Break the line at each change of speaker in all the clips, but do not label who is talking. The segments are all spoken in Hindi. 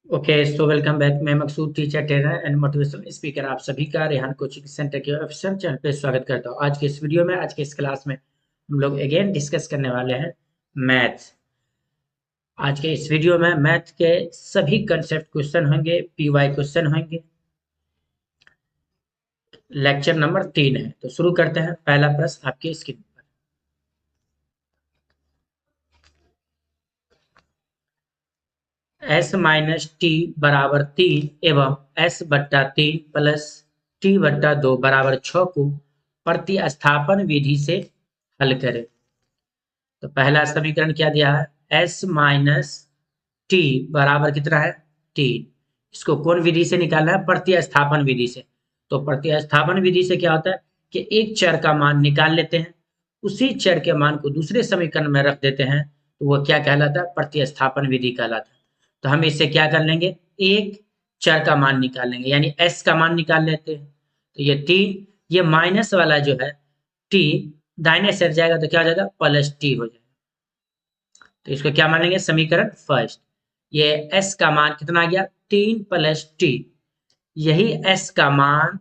ओके, सो वेलकम बैक। मैं Maqsood teacher trainer and motivational speaker आप सभी का रेहान कोचिंग सेंटर के ऑफिशियल चैनल पे स्वागत करता हूँ। आज के इस वीडियो में, आज के इस क्लास में हम लोग अगेन डिस्कस करने वाले हैं मैथ्स। आज के इस वीडियो में मैथ के सभी कंसेप्ट क्वेश्चन होंगे, पीवाई क्वेश्चन होंगे। लेक्चर नंबर 3 है, तो शुरू करते हैं। पहला प्रश्न आपकी स्क्रीन पर। एस माइनस टी बराबर 3 एवं एस बट्टा 3 प्लस टी बट्टा 2 बराबर 6 को प्रतिस्थापन विधि से हल करें। तो पहला समीकरण क्या दिया है? एस माइनस टी बराबर कितना है? 3। इसको कौन विधि से निकालना है? प्रतिस्थापन विधि से। तो प्रतिस्थापन विधि से क्या होता है कि एक चर का मान निकाल लेते हैं, उसी चर के मान को दूसरे समीकरण में रख देते हैं, तो वो क्या कहलाता है? प्रतिस्थापन विधि कहलाता है। तो हम इससे क्या कर लेंगे? एक चर का मान निकाल लेंगे, यानी एस का मान निकाल लेते हैं। तो ये 3, ये माइनस वाला जो है टी दाहिने से हट जाएगा तो क्या हो जाएगा? प्लस टी हो जाएगा। तो इसको क्या मानेंगे? समीकरण फर्स्ट। ये एस का मान कितना आ गया? 3 प्लस टी। यही एस का मान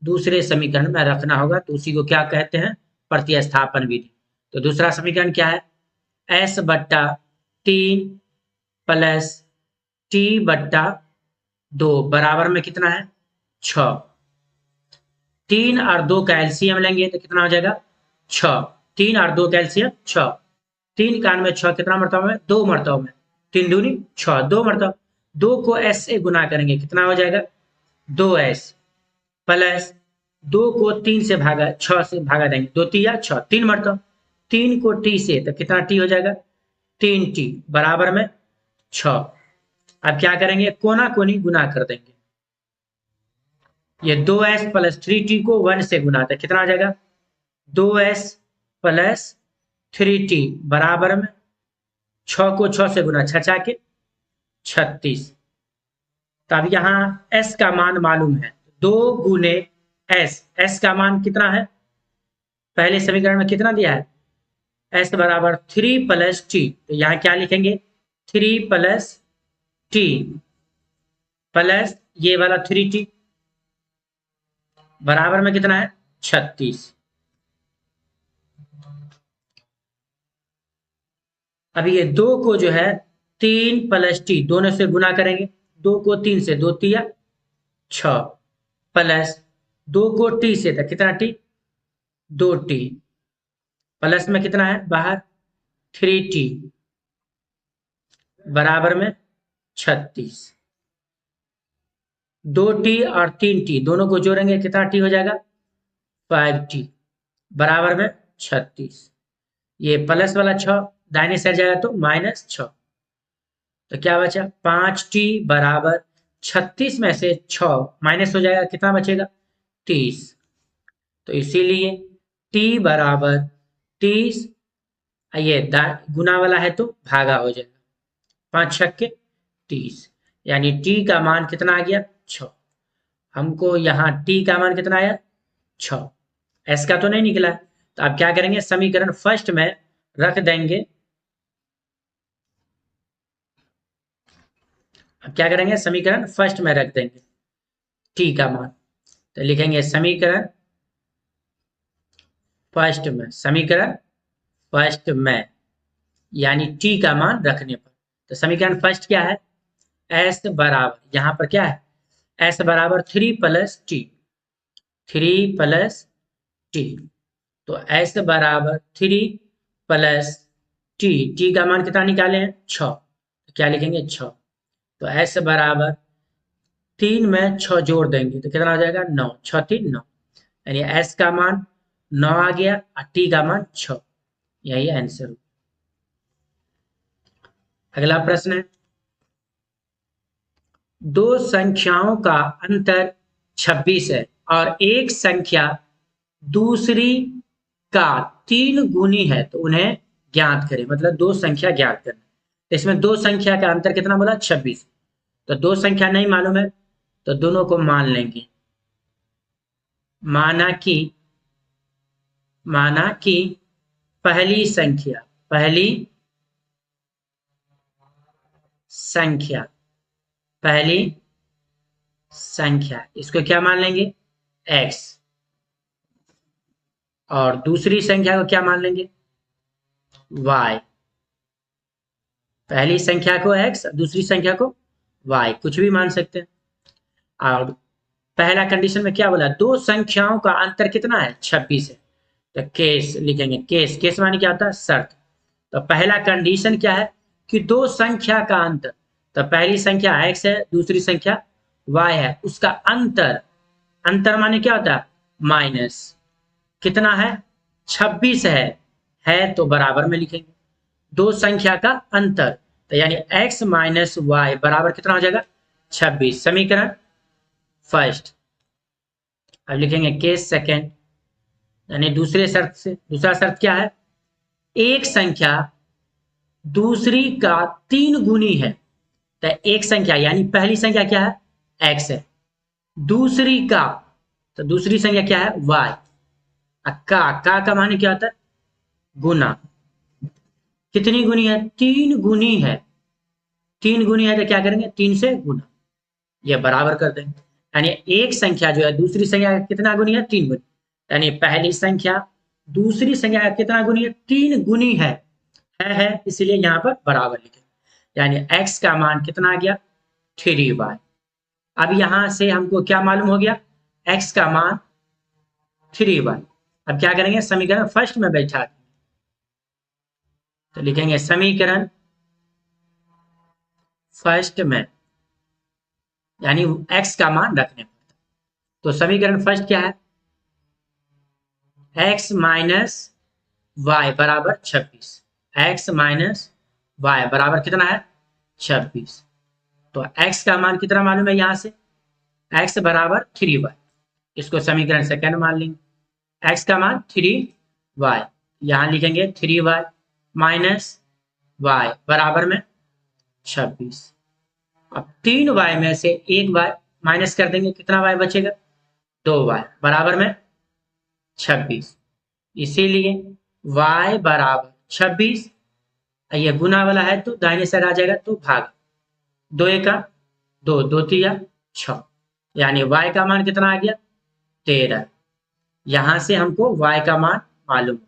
दूसरे समीकरण में रखना होगा, तो उसी को क्या कहते हैं? प्रतिस्थापन विधि। तो दूसरा समीकरण क्या है? एस बट्टा 3 प्लस टी बट्टा 2 बराबर में कितना है? 6। 3 और 2 का एलसीएम लेंगे तो कितना हो जाएगा? 6। 3 और 2 का एलसीएम 6। 3 का में 6 कितना मरतबा में? 2 मरतबा में। 3 दूनी 6, 2 मरतबा। 2 को एस से गुना करेंगे, कितना हो जाएगा? 2s प्लस 2 को 3 से भागा, 6 से भागा देंगे, 2 तिया 6, 3 मरतबा। 3 को टी से तो कितना टी हो जाएगा? 3t बराबर में 6। अब क्या करेंगे? कोना कोनी गुना कर देंगे। ये 2s प्लस 3t को 1 से गुना था, कितना आ जाएगा? 2s प्लस 3t बराबर में 6 को 6 से गुना, 6 के 36। तो अब यहाँ s का मान मालूम है, 2 गुने s का मान कितना है? पहले समीकरण में कितना दिया है? s बराबर 3 प्लस टी। तो यहाँ क्या लिखेंगे? 3 प्लस टी प्लस ये वाला 3t बराबर में कितना है? 36। अब ये 2 को जो है 3 प्लस टी दोनों से गुना करेंगे। 2 को 3 से, 2 तिया 6 प्लस 2 को टी से था, कितना टी? 2t प्लस में कितना है बाहर? 3t बराबर में 36। 2t और 3t दोनों को जोड़ेंगे, कितना टी हो जाएगा? 5t बराबर में 36। ये प्लस वाला 6 दाहिने साइड जाएगा तो -6। तो क्या बचा? 5t बराबर 36 में से 6 माइनस हो जाएगा, कितना बचेगा? 30। तो इसीलिए t बराबर 30, ये गुना वाला है तो भागा हो जाएगा, 5 छक्के 30, यानी t का मान कितना आ गया? 6। हमको यहाँ t का मान कितना आया? 6। s का तो नहीं निकला है, तो आप क्या करेंगे? समीकरण फर्स्ट में रख देंगे। अब क्या करेंगे? समीकरण फर्स्ट में रख देंगे t का मान। तो लिखेंगे समीकरण फर्स्ट में, समीकरण फर्स्ट में, यानी t का मान रखने पर। तो समीकरण फर्स्ट क्या है? s बराबर, यहां पर क्या है? s बराबर 3 प्लस टी, 3 प्लस टी। तो s बराबर 3 प्लस टी, टी का मान कितना निकाले हैं? 6। तो क्या लिखेंगे? 6। तो s बराबर 3 में 6 जोड़ देंगे तो कितना हो जाएगा? 9, 6 3 9, यानी s का मान 9 आ गया और t का मान 6। यही आंसर। अगला प्रश्न है, दो संख्याओं का अंतर 26 है और एक संख्या दूसरी का 3 गुनी है, तो उन्हें ज्ञात करें। मतलब दो संख्या ज्ञात करना। इसमें दो संख्या का अंतर कितना बोला? 26। तो दो संख्या नहीं मालूम है तो दोनों को मान लेंगे। माना कि पहली संख्या पहली संख्या, इसको क्या मान लेंगे, x, और दूसरी संख्या को क्या मान लेंगे, y। पहली संख्या को x, दूसरी संख्या को y, कुछ भी मान सकते हैं। और पहला कंडीशन में क्या बोला, दो संख्याओं का अंतर कितना है, 26 है। तो केस लिखेंगे, केस, केस माने क्या होता है, शर्त। तो पहला कंडीशन क्या है कि दो संख्या का अंतर, तो पहली संख्या x है, दूसरी संख्या y है, उसका अंतर, अंतर माने क्या होता है, माइनस, कितना है, 26 है तो बराबर में लिखेंगे दो संख्या का अंतर, तो यानी x माइनस वाई बराबर कितना हो जाएगा, 26, समीकरण फर्स्ट। अब लिखेंगे केस सेकेंड, यानी दूसरे शर्त से, दूसरा शर्त क्या है, एक संख्या दूसरी का 3 गुनी है। तो एक संख्या यानी पहली संख्या क्या है, x है, दूसरी का, तो दूसरी संख्या क्या है, y। का माने क्या होता है, गुना, कितनी गुनी है, 3 गुनी है, 3 गुनी है तो क्या करेंगे, 3 से गुना, ये बराबर कर देंगे। यानी एक संख्या जो है दूसरी संख्या का कितना गुनी है, 3 गुनी, यानी पहली संख्या दूसरी संख्या का कितना गुनी है, 3 गुनी है, इसीलिए यहाँ पर बराबर लिखे। यानी x का मान कितना आ गया, 3y। अब यहां से हमको क्या मालूम हो गया, x का मान 3y। अब क्या करेंगे, समीकरण फर्स्ट में बैठा, तो लिखेंगे समीकरण फर्स्ट में, यानी x का मान रखने पर। तो समीकरण फर्स्ट क्या है, x माइनस वाई बराबर 26, x माइनस वाई बराबर कितना है, 26। तो x का मान कितना मालूम है, यहां से x बराबर 3y, इसको समीकरण सेकंड मान लेंगे, x का मान 3y, यहां लिखेंगे 3y माइनस y बराबर में 26। अब 3y में से 1y माइनस कर देंगे, कितना y बचेगा, 2y बराबर में 26। इसीलिए y बराबर 26, ये गुना वाला है तो दाहिने साइड आ जाएगा, तो भाग, 2 एका 2, 2 तिया 6, यानी y का मान कितना आ गया, 13। यहां से हमको y का मान मालूम हो गया।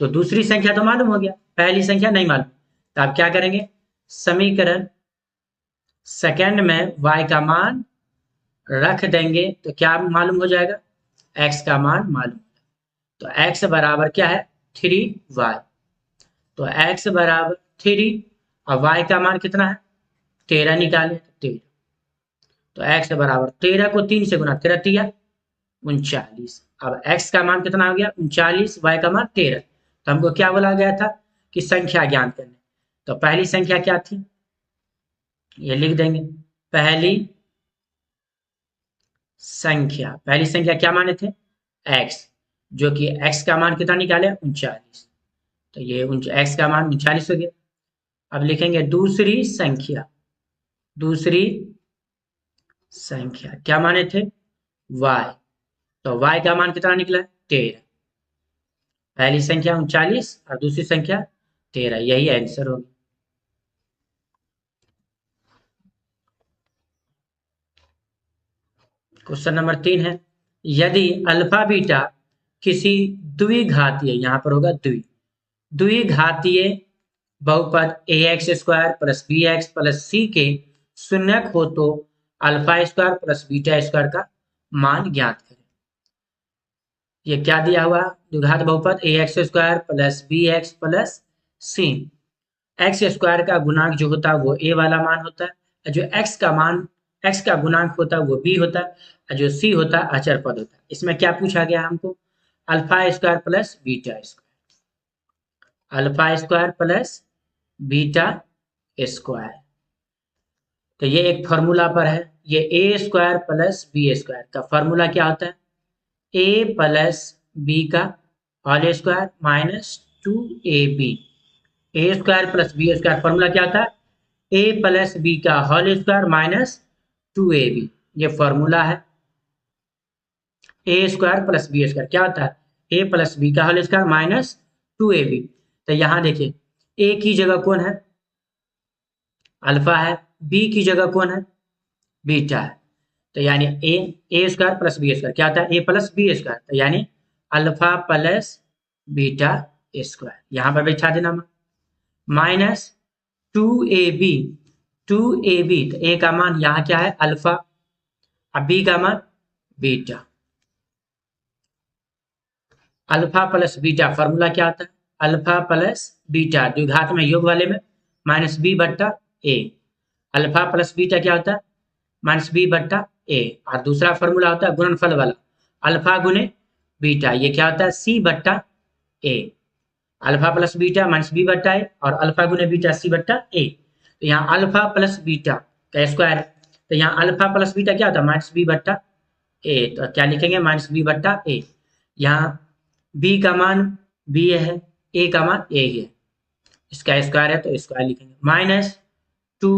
तो दूसरी संख्या तो मालूम हो गया, पहली संख्या नहीं मालूम, तो आप क्या करेंगे, समीकरण सेकंड में y का मान रख देंगे, तो क्या मालूम हो जाएगा, x का मान मालूम। तो x बराबर क्या है, 3y। तो x बराबर 3 और y का मान कितना है, 13 निकाले, 13। तो x बराबर 13 को 3 से गुना, 13 तिया 39। अब x का मान कितना हो गया, 39, y का मान 13। तो हमको क्या बोला गया था कि संख्या ज्ञात करने, तो पहली संख्या क्या थी, ये लिख देंगे, पहली संख्या क्या माने थे, x, जो कि x का मान कितना निकाले, 39। तो ये x का मान 39 हो गया। अब लिखेंगे दूसरी संख्या क्या माने थे, y, तो y का मान कितना निकला, 13। पहली संख्या 39 और दूसरी संख्या 13, यही आंसर होगा। क्वेश्चन नंबर 3 है, यदि अल्फा बीटा किसी द्विघातीय, यहां पर होगा द्विघातीय बहुपद ax square plus bx plus c के शून्यक हो तो alpha square plus beta square का मान ज्ञात करें। ये क्या दिया हुआ, द्विघात बहुपद ax square plus bx plus c, x square का गुणांक जो होता है वो a वाला मान होता है, जो x का गुणांक होता है वो b होता है, और जो c होता है अचर पद होता है। इसमें क्या पूछा गया हमको, alpha square plus beta square, alpha square plus beta square. तो ये एक फॉर्मूला पर है, ये A square plus B square का फॉर्मूला क्या होता है, ए प्लस बी का whole square minus 2ab, A square plus B square formula क्या होता है, ए प्लस बी का होल स्क्वायर माइनस 2ab, ये फॉर्मूला है। A square plus B square क्या होता है, ए प्लस बी का होल स्क्वायर माइनस 2ab। तो यहां देखिए, ए की जगह कौन है, अल्फा है, बी की जगह कौन है, बीटा है। तो यानी ए स्क्वायर प्लस बी स्क्वायर क्या होता है, ए प्लस बी स्क्वायर, तो यानी अल्फा प्लस बीटा स्क्वायर, यहां पर बैठा देना माइनस 2ab, 2ab, तो ए का मान यहाँ क्या है अल्फा, अब बी का मान beta, alpha plus beta formula क्या होता है, अल्फा प्लस बीटा द्विघात में योग वाले में माइनस बी बट्टा ए, अल्फा प्लस बीटा क्या होता है माइनस बी बट्टा ए, और दूसरा फॉर्मूला होता है गुणनफल वाला अल्फा गुने बीटा, ये क्या होता है सी बट्टा A, alpha plus beta minus B बट्टा ए और अल्फा गुने बीटा सी बट्टा ए, तो यहाँ अल्फा प्लस बीटा का स्क्वायर, तो यहाँ अल्फा प्लस बीटा क्या होता है माइनस बी बट्टा ए, तो क्या लिखेंगे माइनस बी बट्टा ए, यहाँ बी का मान बी है, ए का मान ए है, इसका स्क्वायर है तो स्क्वायर लिखेंगे, माइनस 2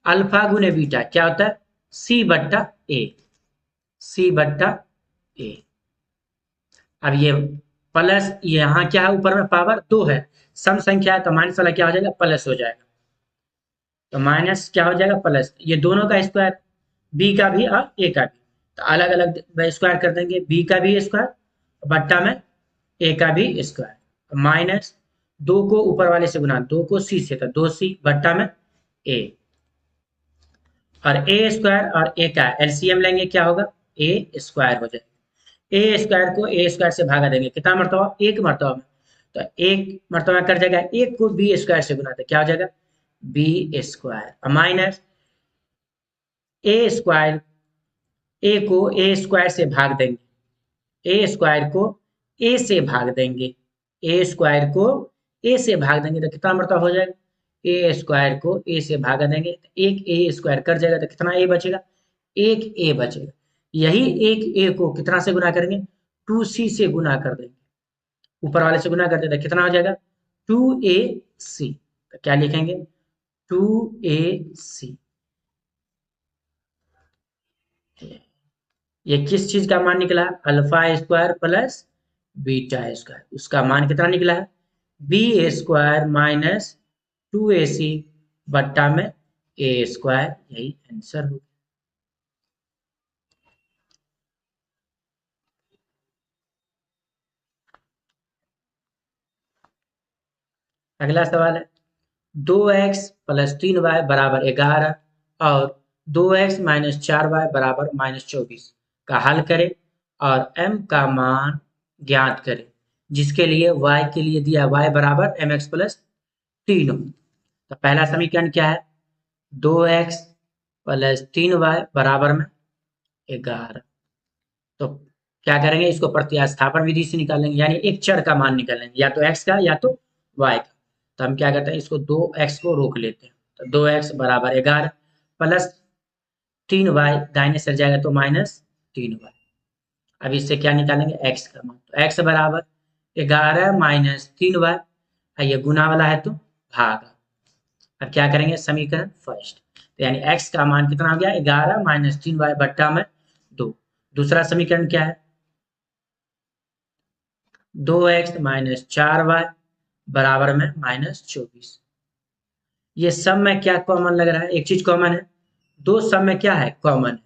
अल्फा गुने बीटा क्या होता है सी बट्टा ए, सी बट्टा ए, अब ये प्लस यहाँ क्या है ऊपर में पावर 2 है, सम संख्या है तो माइनस वाला क्या हो जाएगा प्लस हो जाएगा, तो माइनस क्या हो जाएगा प्लस, ये दोनों का स्क्वायर बी का भी और ए का भी, तो अलग अलग स्क्वायर कर देंगे, बी का भी स्क्वायर बट्टा में ए का भी स्क्वायर, माइनस 2 को ऊपर वाले से गुना 2 को सी से, तो 2c बट्टा में ए, और ए स्क्वायर और ए का एलसीएम लेंगे क्या होगा ए स्क्वायर हो जाएगा, ए स्क्वायर को ए स्क्वायर से भागा देंगे कितना मरतबा एक मरतबा में, तो एक मरतबा कर जाएगा, एक को बी स्क्वायर से गुना, तो क्या हो जाएगा बी स्क्वायर माइनस ए स्क्वायर, ए को ए स्क्वायर से भाग देंगे, ए स्क्वायर को ए से भाग देंगे, ए स्क्वायर को ए से भाग देंगे तो कितना मरतबा हो जाएगा ए स्क्वायर को ए से भाग देंगे, एक ए स्क्वायर कर जाएगा तो कितना ए बचेगा एक ए बचेगा, यही एक ए को कितना से गुना करेंगे 2c से गुना कर देंगे, ऊपर वाले से गुना कर देते कितना हो जाएगा 2ac, तो क्या लिखेंगे 2ac, ये किस चीज का मान निकला alpha square plus beta square, उसका मान कितना निकला है बी स्क्वायर माइनस 2ac बट्टा में ए स्क्वायर, यही आंसर होगा। अगला सवाल है 2x प्लस 3y बराबर 11 और 2x माइनस 4y बराबर माइनस 24 का हल करें और m का मान ज्ञात करें, जिसके लिए y के लिए दिया y बराबर mx प्लस 3 हो, तो पहला समीकरण क्या है 2x प्लस 3y बराबर में 11, तो क्या करेंगे इसको प्रतिस्थापन विधि से निकालेंगे, यानी एक चर का मान निकालेंगे या तो x का या तो y का, तो हम क्या करते हैं इसको 2x को रोक लेते हैं, तो 2x बराबर 11 प्लस 3y दाहिने सर जाएगा तो माइनस 3y, अब इससे क्या निकालेंगे x का मान, तो x बराबर 11 माइनस 3y, ये गुना वाला है तो भागा, अब क्या करेंगे समीकरण फर्स्ट, तो यानी x का मान कितना हो गया 11 माइनस 3y बट्टा में 2, दूसरा समीकरण क्या है 2x माइनस 4y बराबर में माइनस 24, ये सब में क्या कॉमन लग रहा है एक चीज कॉमन है, दो सब में क्या है कॉमन है,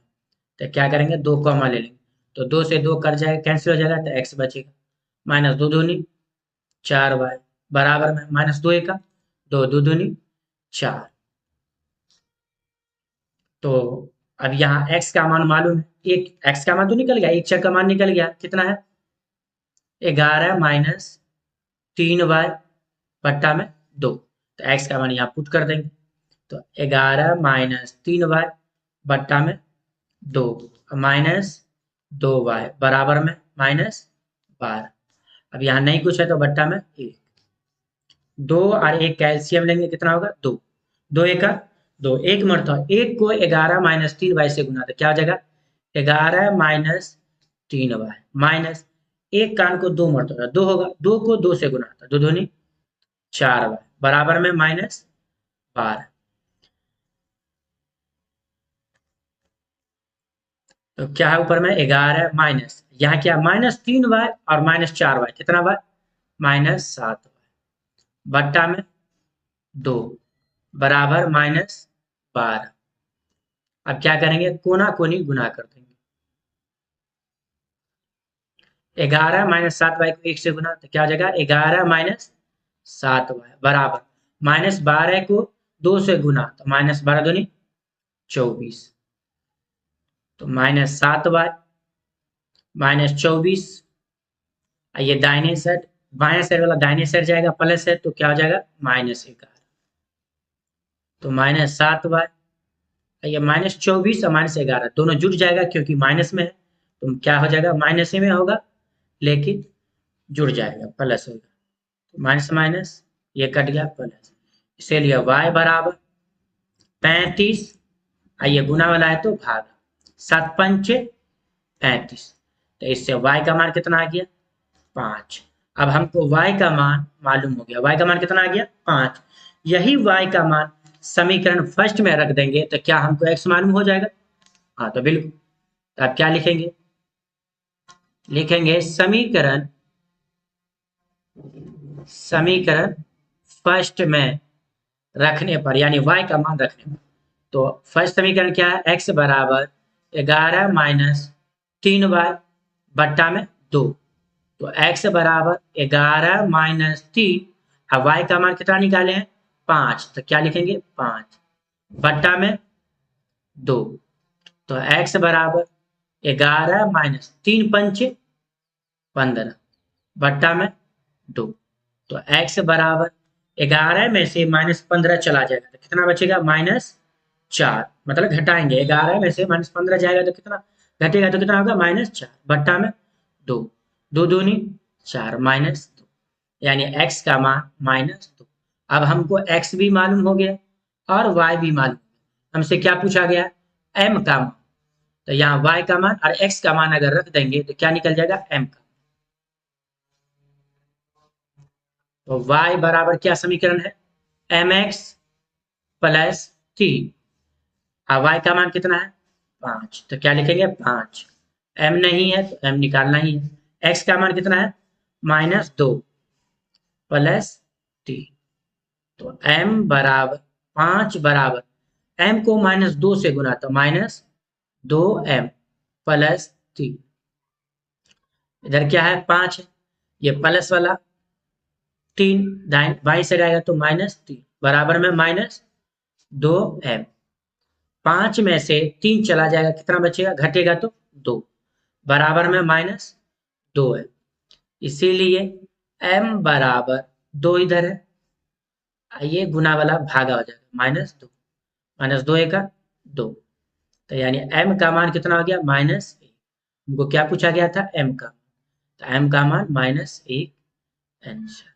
तो क्या करेंगे दो कॉमन ले लेंगे, तो 2 से 2 कट जाएगा कैंसिल हो जाएगा तो x बचेगा, माइनस 2 दूनी 4y बराबर में माइनस 2 एका 2 दो दूनी 4, तो अब यहाँ x का मान मालूम है, एक x का मान तो निकल गया, एक चर का मान निकल गया कितना है 11 माइनस 3y बट्टा में 2, तो x का मान यहाँ पुट कर देंगे, तो 11 माइनस 3y बट्टा में 2 माइनस 2y बराबर में माइनस 12, अब यहाँ नहीं कुछ है तो बट्टा में 1, 2 और 1 कैल्शियम लेंगे कितना होगा 2, 2 एका 2, एक मरतबा एक को 11 माइनस 3y से गुना, तो क्या हो जाएगा 11 माइनस 3y माइनस एक कान को 2 मरतबा 2 होगा, 2 को 2 से गुना था 2 दूनी 4y बराबर में माइनस 12, तो क्या है ऊपर में 11 माइनस यहाँ क्या माइनस 3y और माइनस 4y कितना y माइनस 7y बट्टा में 2 बराबर माइनस 12, अब क्या करेंगे, कोना कोनी गुना कर देंगे। 11 माइनस 7y को 1 से गुना तो क्या हो जाएगा, 11 माइनस 7y बराबर -12 को 2 से गुना तो -12 दूनी 24, तो -7y -24, ये दाहिने साइड, बाएं साइड वाला दाहिने साइड जाएगा, प्लस है तो क्या हो जाएगा -11, तो -7y, ये -24 और -11 दोनों जुड़ जाएगा क्योंकि माइनस में है, तो क्या हो जाएगा, माइनस ही में होगा लेकिन जुड़ जाएगा, प्लस होगा, तो माइनस माइनस ये कट गया प्लस, इसीलिए y बराबर 35, ये गुना वाला है तो भागा 7 पंचे 35, तो इससे y का मान कितना आ गया 5। अब हमको y का मान मालूम हो गया, y का मान कितना आ गया 5। यही y का मान समीकरण फर्स्ट में रख देंगे तो क्या हमको x मालूम हो जाएगा, हाँ तो बिल्कुल। तो आप क्या लिखेंगे, लिखेंगे समीकरण फर्स्ट में रखने पर, यानी y का मान रखने पर, तो फर्स्ट समीकरण क्या है, x बराबर 11 माइनस 3y बट्टा में 2, तो x बराबर 11 माइनस 3, अब y का मान कितना निकाले हैं 5, तो क्या लिखेंगे 5 बट्टा में 2, तो x बराबर 11 माइनस 3 पंचे 15 बट्टा में 2, तो x बराबर 11 में से -15 चला जाएगा तो कितना बचेगा -4, मतलब घटाएंगे 11 में से -15 जाएगा तो कितना घटेगा, तो कितना होगा -4 बट्टा में 2, 2 दूनी 4 -2, यानी x का मान -2। अब हमको x भी मालूम हो गया और y भी मालूम, हमसे क्या पूछा गया m का मान, तो यहाँ y का मान और x का मान अगर रख देंगे तो क्या निकल जाएगा m का, तो y बराबर क्या समीकरण है mx प्लस 3, अब y का मान कितना है 5, तो क्या लिखेंगे 5, m नहीं है तो m निकालना ही है, x का मान कितना है -2 प्लस 3, तो m बराबर 5 बराबर m को -2 से गुना तो -2m प्लस 3, इधर क्या है 5 है, ये प्लस वाला 3 बाई से आएगा तो -3 बराबर में -2m, 5 में से 3 चला जाएगा कितना बचेगा, घटेगा तो 2 बराबर में -2 है, इसीलिए m बराबर 2 इधर है, ये गुना वाला भागा हो जाएगा -2, -2 का 2, तो यानी m का मान कितना हो गया -1, हमको क्या पूछा गया था m का, तो m का मान -1 आंसर।